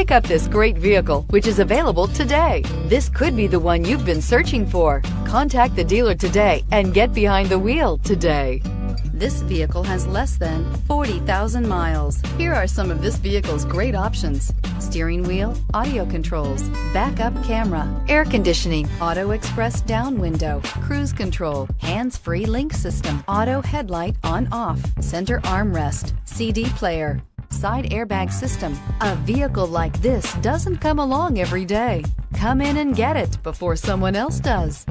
Pick up this great vehicle, which is available today. This could be the one you've been searching for. Contact the dealer today and get behind the wheel today. This vehicle has less than 40,000 miles. Here are some of this vehicle's great options: steering wheel audio controls, backup camera, air conditioning, auto express down window, cruise control, hands-free link system, auto headlight on-off, center armrest, CD player, side airbag system. A vehicle like this doesn't come along every day. Come in and get it before someone else does.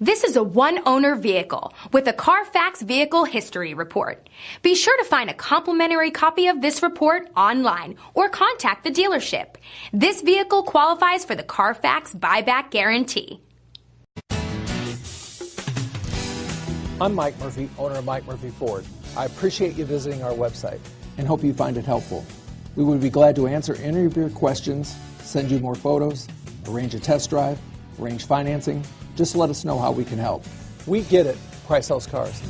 This is a one-owner vehicle with a Carfax Vehicle History Report. Be sure to find a complimentary copy of this report online or contact the dealership. This vehicle qualifies for the Carfax Buyback Guarantee. I'm Mike Murphy, owner of Mike Murphy Ford. I appreciate you visiting our website and hope you find it helpful. We would be glad to answer any of your questions, send you more photos, arrange a test drive, arrange financing. Just let us know how we can help. We get it. Price House Cars.